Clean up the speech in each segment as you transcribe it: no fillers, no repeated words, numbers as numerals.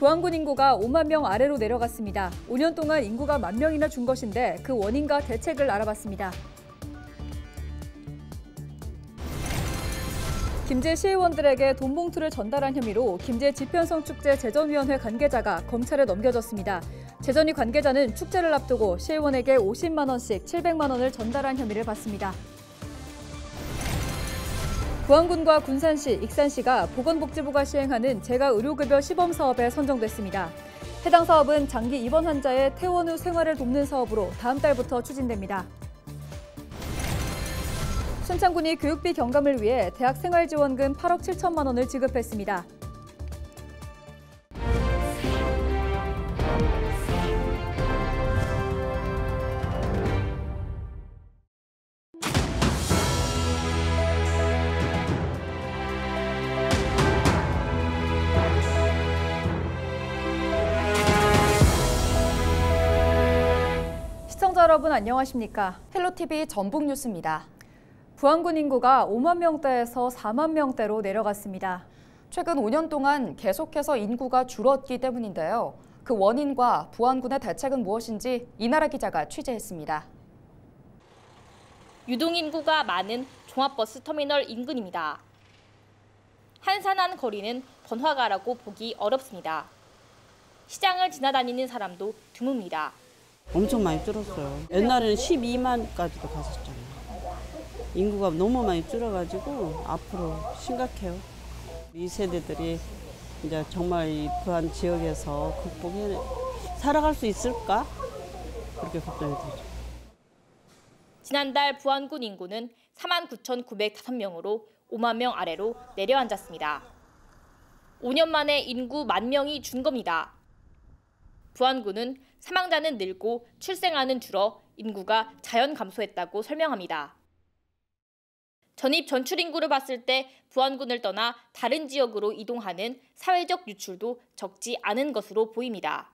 부안군 인구가 5만 명 아래로 내려갔습니다. 5년 동안 인구가 1만 명이나 준 것인데 그 원인과 대책을 알아봤습니다. 김제 시의원들에게 돈 봉투를 전달한 혐의로 김제 지편성 축제 재전위원회 관계자가 검찰에 넘겨졌습니다. 재전위 관계자는 축제를 앞두고 시의원에게 50만 원씩 700만 원을 전달한 혐의를 받습니다. 부안군과 군산시, 익산시가 보건복지부가 시행하는 재가의료급여 시범 사업에 선정됐습니다. 해당 사업은 장기 입원 환자의 퇴원 후 생활을 돕는 사업으로 다음 달부터 추진됩니다. 순창군이 교육비 경감을 위해 대학생활지원금 8억 7천만 원을 지급했습니다. 시청자 여러분 안녕하십니까? 헬로티비 전북뉴스입니다. 부안군 인구가 5만 명대에서 4만 명대로 내려갔습니다. 최근 5년 동안 계속해서 인구가 줄었기 때문인데요. 그 원인과 부안군의 대책은 무엇인지 이나라 기자가 취재했습니다. 유동인구가 많은 종합버스 터미널 인근입니다. 한산한 거리는 번화가라고 보기 어렵습니다. 시장을 지나다니는 사람도 드뭅니다. 엄청 많이 줄었어요. 옛날에는 12만까지도 갔었잖아요. 인구가 너무 많이 줄어가지고 앞으로 심각해요. 이 세대들이 이제 정말 이 부안 지역에서 극복해 살아갈 수 있을까? 그렇게 걱정이 되죠. 지난달 부안군 인구는 49,905명으로 5만 명 아래로 내려앉았습니다. 5년 만에 인구 1만 명이 준 겁니다. 부안군은 사망자는 늘고 출생아는 줄어 인구가 자연 감소했다고 설명합니다. 전입 전출 인구를 봤을 때 부안군을 떠나 다른 지역으로 이동하는 사회적 유출도 적지 않은 것으로 보입니다.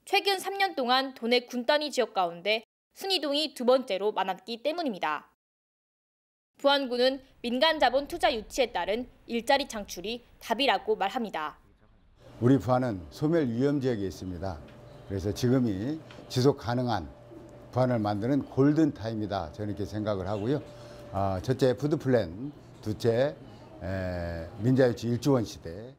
최근 3년 동안 도내 군 단위 지역 가운데 순이동이 두 번째로 많았기 때문입니다. 부안군은 민간 자본 투자 유치에 따른 일자리 창출이 답이라고 말합니다. 우리 부안은 소멸 위험 지역에 있습니다. 그래서 지금이 지속 가능한 부안을 만드는 골든 타임이다. 저는 이렇게 생각을 하고요. 첫째 푸드플랜, 둘째 민자유치 1주원 시대.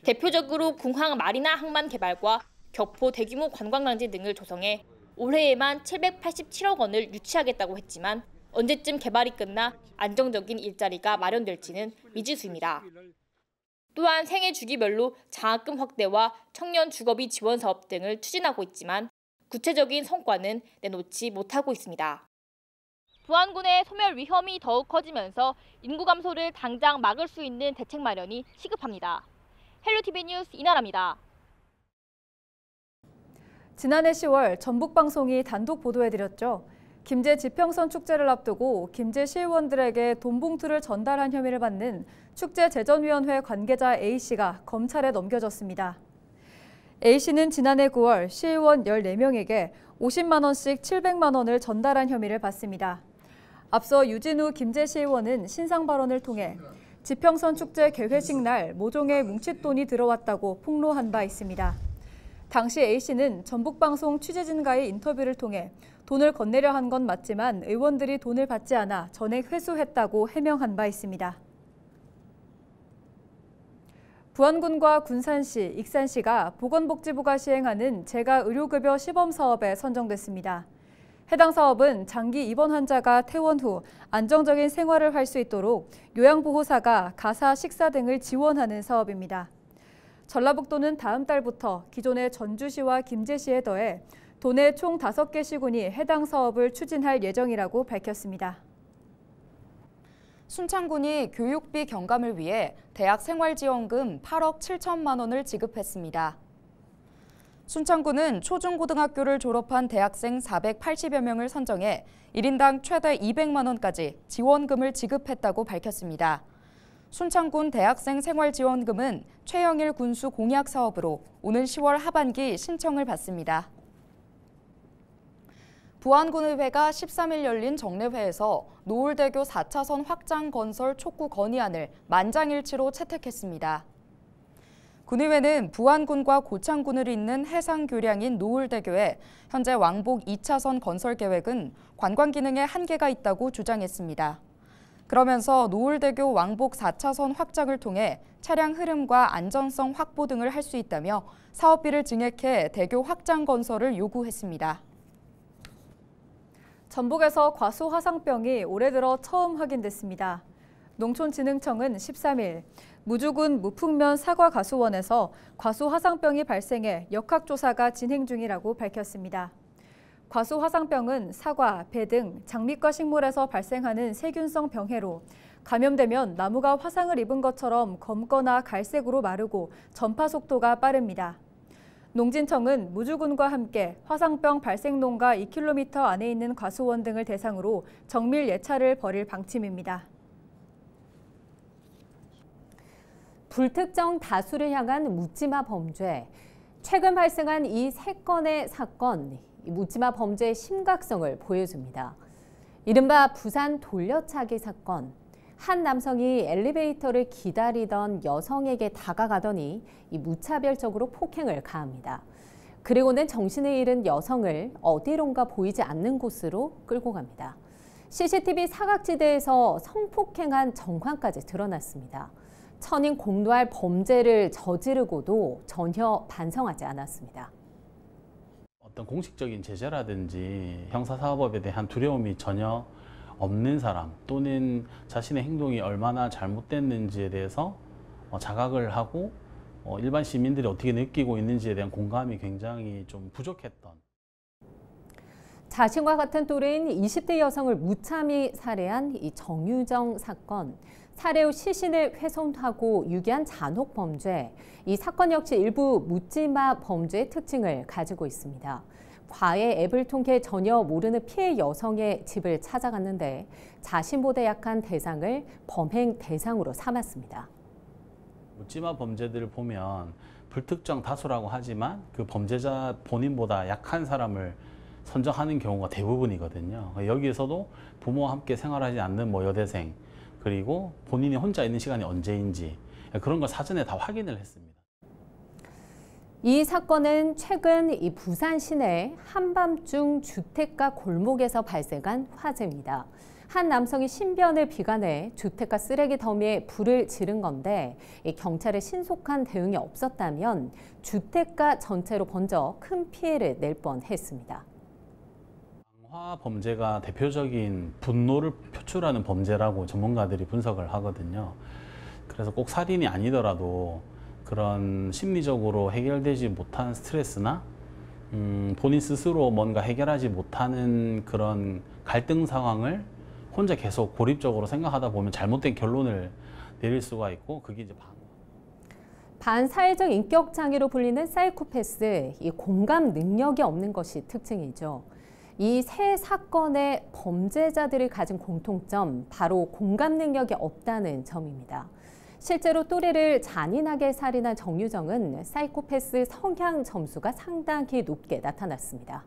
대표적으로 궁항 마리나 항만 개발과 격포 대규모 관광단지 등을 조성해 올해에만 787억 원을 유치하겠다고 했지만 언제쯤 개발이 끝나 안정적인 일자리가 마련될지는 미지수입니다. 또한 생애 주기별로 장학금 확대와 청년 주거비 지원 사업 등을 추진하고 있지만 구체적인 성과는 내놓지 못하고 있습니다. 부안군의 소멸 위험이 더욱 커지면서 인구 감소를 당장 막을 수 있는 대책 마련이 시급합니다. 헬로티비 뉴스 이나라입니다. 지난해 10월 전북방송이 단독 보도해드렸죠. 김제 지평선 축제를 앞두고 김제 시의원들에게 돈 봉투를 전달한 혐의를 받는 축제재전위원회 관계자 A씨가 검찰에 넘겨졌습니다. A씨는 지난해 9월 시의원 14명에게 50만 원씩 700만 원을 전달한 혐의를 받습니다. 앞서 유진우 김제시의원은 신상 발언을 통해 지평선 축제 개회식 날 모종의 뭉칫돈이 들어왔다고 폭로한 바 있습니다. 당시 A씨는 전북방송 취재진과의 인터뷰를 통해 돈을 건네려 한 건 맞지만 의원들이 돈을 받지 않아 전액 회수했다고 해명한 바 있습니다. 부안군과 군산시, 익산시가 보건복지부가 시행하는 재가의료급여 시범사업에 선정됐습니다. 해당 사업은 장기 입원 환자가 퇴원 후 안정적인 생활을 할 수 있도록 요양보호사가 가사, 식사 등을 지원하는 사업입니다. 전라북도는 다음 달부터 기존의 전주시와 김제시에 더해 도내 총 5개 시군이 해당 사업을 추진할 예정이라고 밝혔습니다. 순창군이 교육비 경감을 위해 대학생활지원금 8억 7천만 원을 지급했습니다. 순창군은 초중고등학교를 졸업한 대학생 480여 명을 선정해 1인당 최대 200만 원까지 지원금을 지급했다고 밝혔습니다. 순창군 대학생 생활지원금은 최영일 군수 공약 사업으로 오는 10월 하반기 신청을 받습니다. 부안군의회가 13일 열린 정례회에서 노을대교 4차선 확장 건설 촉구 건의안을 만장일치로 채택했습니다. 군의회는 부안군과 고창군을 잇는 해상 교량인 노을대교에 현재 왕복 2차선 건설 계획은 관광 기능에 한계가 있다고 주장했습니다. 그러면서 노을대교 왕복 4차선 확장을 통해 차량 흐름과 안전성 확보 등을 할 수 있다며 사업비를 증액해 대교 확장 건설을 요구했습니다. 전북에서 과수 화상병이 올해 들어 처음 확인됐습니다. 농촌진흥청은 13일 무주군 무풍면 사과가수원에서 과수 화상병이 발생해 역학조사가 진행 중이라고 밝혔습니다. 과수 화상병은 사과, 배 등 장미과 식물에서 발생하는 세균성 병해로 감염되면 나무가 화상을 입은 것처럼 검거나 갈색으로 마르고 전파 속도가 빠릅니다. 농진청은 무주군과 함께 화상병 발생 농가 2km 안에 있는 과수원 등을 대상으로 정밀 예찰을 벌일 방침입니다. 불특정 다수를 향한 묻지마 범죄. 최근 발생한 이 3건의 사건, 묻지마 범죄의 심각성을 보여줍니다. 이른바 부산 돌려차기 사건. 한 남성이 엘리베이터를 기다리던 여성에게 다가가더니 무차별적으로 폭행을 가합니다. 그리고는 정신을 잃은 여성을 어디론가 보이지 않는 곳으로 끌고 갑니다. CCTV 사각지대에서 성폭행한 정황까지 드러났습니다. 천인 공노할 범죄를 저지르고도 전혀 반성하지 않았습니다. 어떤 공식적인 제재라든지 형사사법에 대한 두려움이 전혀 없는 사람 또는 자신의 행동이 얼마나 잘못됐는지에 대해서 자각을 하고 일반 시민들이 어떻게 느끼고 있는지에 대한 공감이 굉장히 좀 부족했던. 자신과 같은 또래인 20대 여성을 무참히 살해한 이 정유정 사건. 살해 후 시신을 훼손하고 유기한 잔혹 범죄. 이 사건 역시 일부 묻지마 범죄의 특징을 가지고 있습니다. 과외 앱을 통해 전혀 모르는 피해 여성의 집을 찾아갔는데 자신보다 약한 대상을 범행 대상으로 삼았습니다. 묻지마 범죄들을 보면 불특정 다수라고 하지만 그 범죄자 본인보다 약한 사람을 선정하는 경우가 대부분이거든요. 여기에서도 부모와 함께 생활하지 않는 여대생, 그리고 본인이 혼자 있는 시간이 언제인지 그런 걸 사전에 다 확인을 했습니다. 이 사건은 최근 이 부산 시내 한밤중 주택가 골목에서 발생한 화재입니다. 한 남성이 신변을 비관해 주택가 쓰레기 더미에 불을 지른 건데 경찰의 신속한 대응이 없었다면 주택가 전체로 번져 큰 피해를 낼 뻔했습니다. 강화 범죄가 대표적인 분노를 표출하는 범죄라고 전문가들이 분석을 하거든요. 그래서 꼭 살인이 아니더라도 그런 심리적으로 해결되지 못한 스트레스나 본인 스스로 뭔가 해결하지 못하는 그런 갈등 상황을 혼자 계속 고립적으로 생각하다 보면 잘못된 결론을 내릴 수가 있고 그게 이제 반사회적 인격 장애로 불리는 사이코패스, 이 공감 능력이 없는 것이 특징이죠. 이 세 사건의 범죄자들이 가진 공통점, 바로 공감 능력이 없다는 점입니다. 실제로 또래를 잔인하게 살인한 정유정은 사이코패스 성향 점수가 상당히 높게 나타났습니다.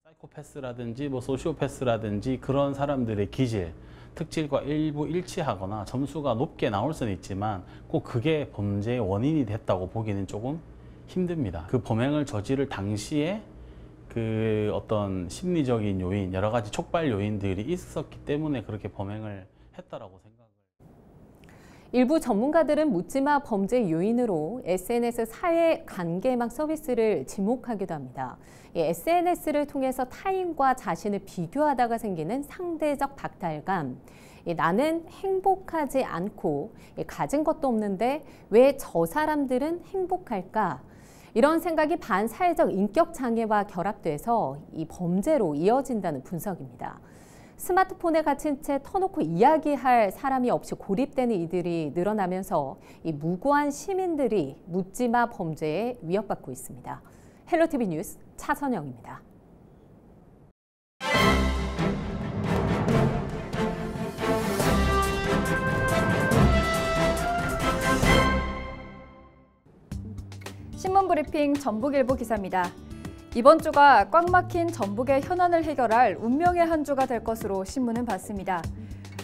사이코패스라든지 소시오패스라든지 그런 사람들의 기질, 특질과 일부 일치하거나 점수가 높게 나올 수는 있지만 꼭 그게 범죄의 원인이 됐다고 보기는 조금 힘듭니다. 그 범행을 저지를 당시에 그 어떤 심리적인 요인, 여러 가지 촉발 요인들이 있었기 때문에 그렇게 범행을 했다라고 생각을. 일부 전문가들은 묻지마 범죄 요인으로 SNS 사회 관계망 서비스를 지목하기도 합니다. SNS를 통해서 타인과 자신을 비교하다가 생기는 상대적 박탈감. 나는 행복하지 않고 가진 것도 없는데 왜 저 사람들은 행복할까? 이런 생각이 반사회적 인격 장애와 결합돼서 이 범죄로 이어진다는 분석입니다. 스마트폰에 갇힌 채 터놓고 이야기할 사람이 없이 고립되는 이들이 늘어나면서 이 무고한 시민들이 묻지마 범죄에 위협받고 있습니다. 헬로티비 뉴스 차선영입니다. 신문브리핑 전북일보 기사입니다. 이번 주가 꽉 막힌 전북의 현안을 해결할 운명의 한 주가 될 것으로 신문은 봤습니다.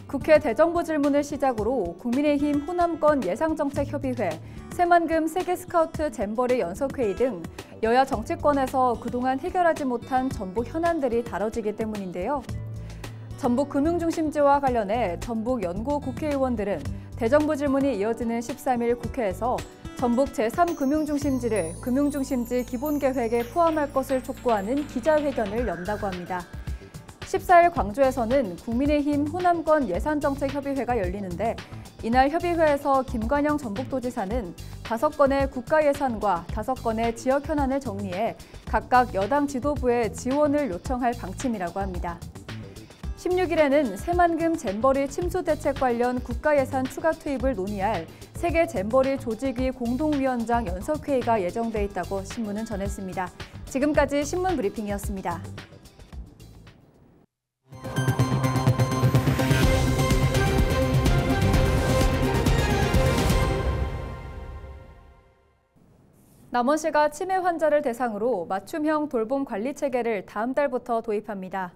국회 대정부 질문을 시작으로 국민의힘 호남권 예상정책협의회, 새만금 세계 스카우트 잼버리 연석회의 등 여야 정치권에서 그동안 해결하지 못한 전북 현안들이 다뤄지기 때문인데요. 전북 금융중심지와 관련해 전북 연고 국회의원들은 대정부 질문이 이어지는 13일 국회에서 전북 제3금융중심지를 금융중심지 기본계획에 포함할 것을 촉구하는 기자회견을 연다고 합니다. 14일 광주에서는 국민의힘 호남권 예산정책협의회가 열리는데 이날 협의회에서 김관영 전북도지사는 5건의 국가예산과 5건의 지역 현안을 정리해 각각 여당 지도부에 지원을 요청할 방침이라고 합니다. 16일에는 새만금 잼버리 침수 대책 관련 국가예산 추가 투입을 논의할 세계 잼버리 조직위 공동위원장 연석회의가 예정돼 있다고 신문은 전했습니다. 지금까지 신문 브리핑이었습니다. 남원시가 치매 환자를 대상으로 맞춤형 돌봄 관리 체계를 다음 달부터 도입합니다.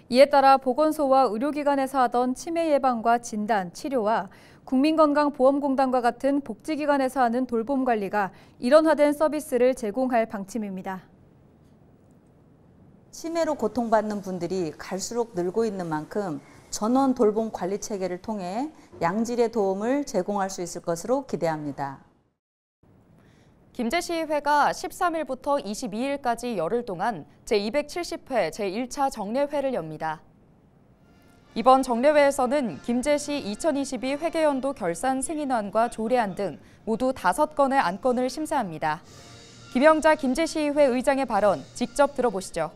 이에 따라 보건소와 의료기관에서 하던 치매 예방과 진단, 치료와 국민건강보험공단과 같은 복지기관에서 하는 돌봄 관리가 일원화된 서비스를 제공할 방침입니다. 치매로 고통받는 분들이 갈수록 늘고 있는 만큼 전원 돌봄 관리 체계를 통해 양질의 도움을 제공할 수 있을 것으로 기대합니다. 김제시의회가 13일부터 22일까지 열흘 동안 제270회 제1차 정례회를 엽니다. 이번 정례회에서는 김제시 2022 회계연도 결산 승인안과 조례안 등 모두 5건의 안건을 심사합니다. 김영자 김제시의회 의장의 발언 직접 들어보시죠.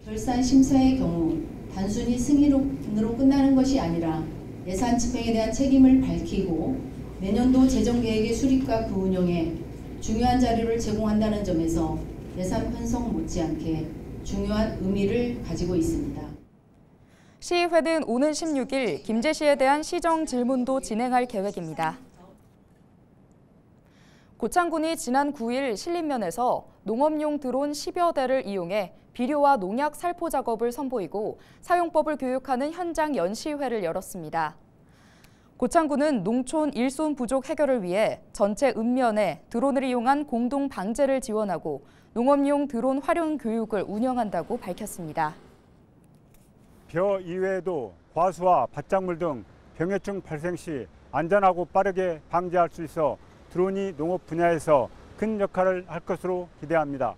결산 심사의 경우 단순히 승인으로 끝나는 것이 아니라 예산 집행에 대한 책임을 밝히고 내년도 재정계획의 수립과 그 운영에 중요한 자료를 제공한다는 점에서 예산 편성 못지않게 중요한 의미를 가지고 있습니다. 시의회는 오는 16일 김제시에 대한 시정 질문도 진행할 계획입니다. 고창군이 지난 9일 신림면에서 농업용 드론 10여 대를 이용해 비료와 농약 살포 작업을 선보이고 사용법을 교육하는 현장 연시회를 열었습니다. 고창군은 농촌 일손 부족 해결을 위해 전체 읍면에 드론을 이용한 공동 방제를 지원하고 농업용 드론 활용 교육을 운영한다고 밝혔습니다. 벼 이외에도 과수와 밭작물 등 병해충 발생 시 안전하고 빠르게 방지할 수 있어 드론이 농업 분야에서 큰 역할을 할 것으로 기대합니다.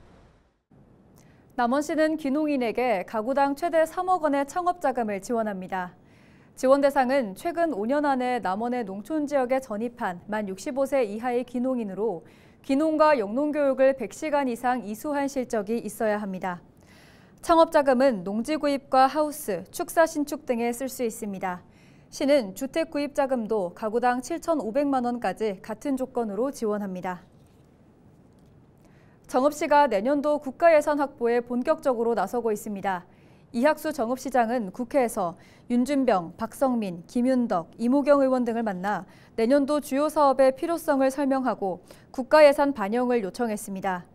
남원시는 귀농인에게 가구당 최대 3억 원의 창업 자금을 지원합니다. 지원 대상은 최근 5년 안에 남원의 농촌 지역에 전입한 만 65세 이하의 귀농인으로 귀농과 영농교육을 100시간 이상 이수한 실적이 있어야 합니다. 창업자금은 농지 구입과 하우스, 축사 신축 등에 쓸 수 있습니다. 시는 주택 구입 자금도 가구당 7,500만 원까지 같은 조건으로 지원합니다. 정읍시가 내년도 국가예산 확보에 본격적으로 나서고 있습니다. 이학수 정읍시장은 국회에서 윤준병, 박성민, 김윤덕, 이모경 의원 등을 만나 내년도 주요 사업의 필요성을 설명하고 국가예산 반영을 요청했습니다.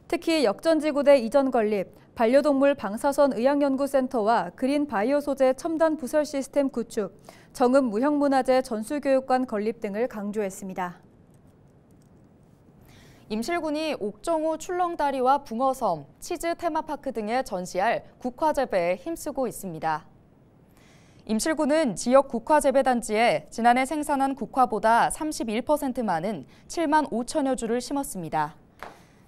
특히 역전지구대 이전 건립, 반려동물 방사선 의학연구센터와 그린 바이오 소재 첨단 부설 시스템 구축, 정읍 무형문화재 전수교육관 건립 등을 강조했습니다. 임실군이 옥정호 출렁다리와 붕어섬, 치즈 테마파크 등에 전시할 국화재배에 힘쓰고 있습니다. 임실군은 지역 국화재배단지에 지난해 생산한 국화보다 31% 많은 7만 5천여 주를 심었습니다.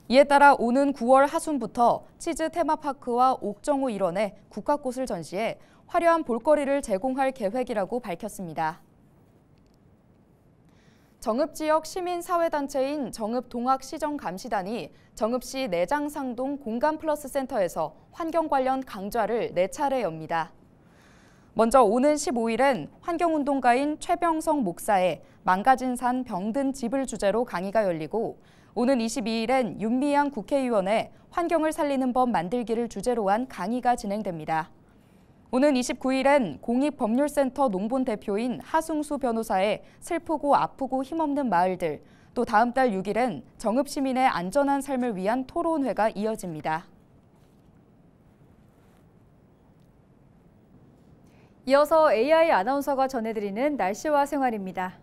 이에 따라 오는 9월 하순부터 치즈 테마파크와 옥정호 일원에 국화꽃을 전시해 화려한 볼거리를 제공할 계획이라고 밝혔습니다. 정읍 지역 시민사회단체인 정읍동학시정감시단이 정읍시 내장상동 공간플러스 센터에서 환경 관련 강좌를 4차례 엽니다. 먼저 오는 15일엔 환경운동가인 최병성 목사의 망가진 산 병든 집을 주제로 강의가 열리고 오는 22일엔 윤미향 국회의원의 환경을 살리는 법 만들기를 주제로 한 강의가 진행됩니다. 오는 29일엔 공익법률센터 농본 대표인 하승수 변호사의 슬프고 아프고 힘없는 마을들, 또 다음 달 6일엔 정읍 시민의 안전한 삶을 위한 토론회가 이어집니다. 이어서 AI 아나운서가 전해드리는 날씨와 생활입니다.